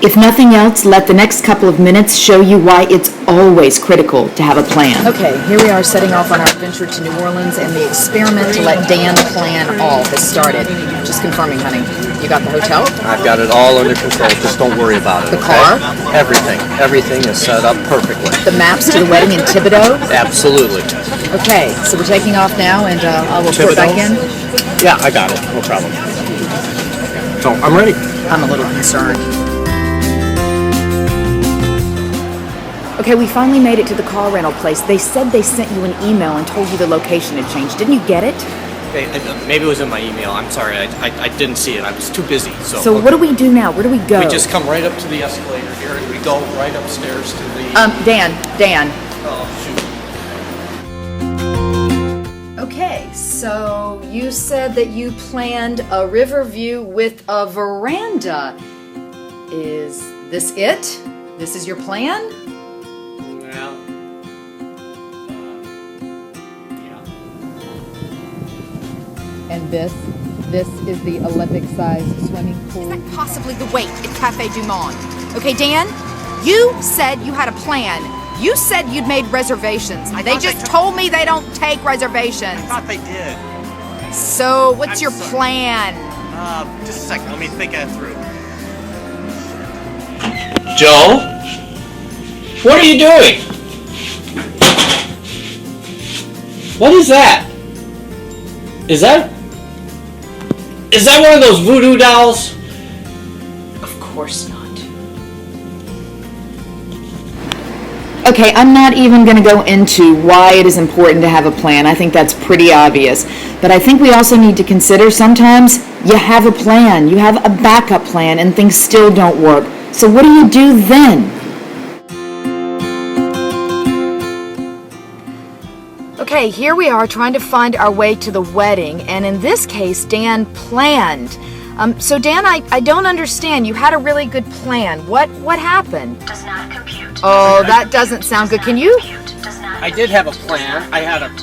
If nothing else, let the next couple of minutes show you why it's always critical to have a plan. Okay, here we are setting off on our adventure to New Orleans, and the experiment to let Dan plan all has started. Just confirming, honey. You got the hotel? I've got it all under control. Just don't worry about it. The car? Okay? Everything is set up perfectly. The maps to the wedding in Thibodeau? Absolutely. Okay, so we're taking off now, and I'll report back in. Yeah, I got it. No problem. So, I'm ready. I'm a little concerned. Okay, we finally made it to the car rental place. They said they sent you an email and told you the location had changed. Didn't you get it? Okay, maybe it was in my email. I'm sorry. I didn't see it. I was too busy. So what do we do now? Where do we go? We just come right up to the escalator here, and we go right upstairs to the... Dan. Oh, shoot. Okay, so you said that you planned a river view with a veranda. Is this it? This is your plan? Well, yeah. And this is the Olympic-sized swimming pool. Is that possibly the wait at Cafe Du Monde? Okay, Dan, you said you had a plan. You said you'd made reservations. They just told me they don't take reservations. I thought they did. So, what's your plan? Just a second. Let me think it through. Joe? What are you doing? What is that? Is that one of those voodoo dolls? Of course not. Okay, I'm not even going to go into why it is important to have a plan. I think that's pretty obvious. But I think we also need to consider sometimes you have a plan, you have a backup plan, and things still don't work. So what do you do then? Okay, here we are trying to find our way to the wedding, and in this case, Dan planned. So Dan, I don't understand. You had a really good plan. What happened? Does not compute. Oh, that doesn't sound good. Can you? I did have a plan. I had an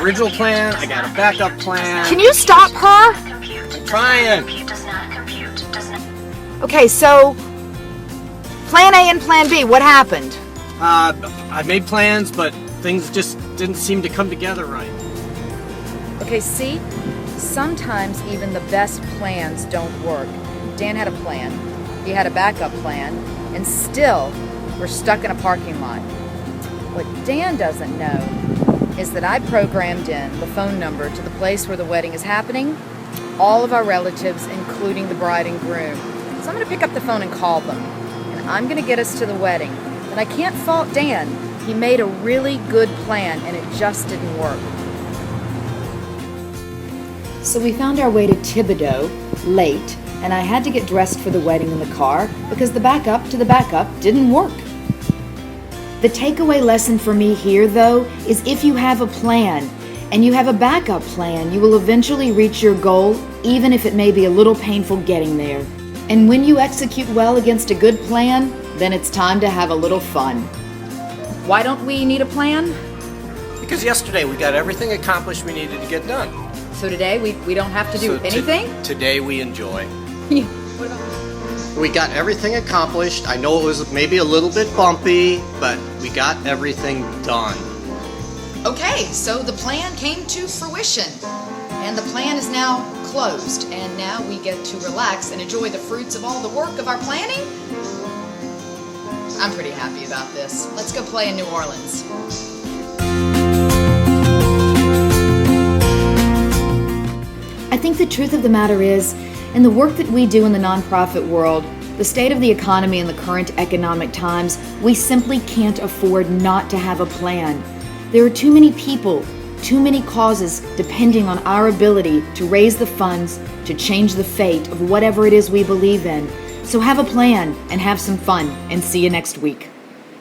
original plan. I got a backup plan. Can you stop her? I'm trying. Does not compute. Does not. Okay, so plan A and plan B, what happened? I made plans, but things just didn't seem to come together right. Okay, see? Sometimes even the best plans don't work. Dan had a plan, he had a backup plan, and still we're stuck in a parking lot. What Dan doesn't know is that I programmed in the phone number to the place where the wedding is happening, all of our relatives, including the bride and groom. So I'm going to pick up the phone and call them, and I'm going to get us to the wedding. And I can't fault Dan. He made a really good plan, and it just didn't work. So we found our way to Thibodeau late, and I had to get dressed for the wedding in the car because the backup to the backup didn't work. The takeaway lesson for me here, though, is if you have a plan and you have a backup plan, you will eventually reach your goal, even if it may be a little painful getting there. And when you execute well against a good plan, then it's time to have a little fun. Why don't we need a plan? Because yesterday we got everything accomplished we needed to get done. So today we don't have to do So anything? Today we enjoy. We got everything accomplished. I know it was maybe a little bit bumpy, but we got everything done. Okay, so the plan came to fruition, and the plan is now closed, and now we get to relax and enjoy the fruits of all the work of our planning. I'm pretty happy about this. Let's go play in New Orleans. I think the truth of the matter is, in the work that we do in the nonprofit world, the state of the economy in the current economic times, we simply can't afford not to have a plan. There are too many people, too many causes depending on our ability to raise the funds to change the fate of whatever it is we believe in. So have a plan and have some fun, and see you next week.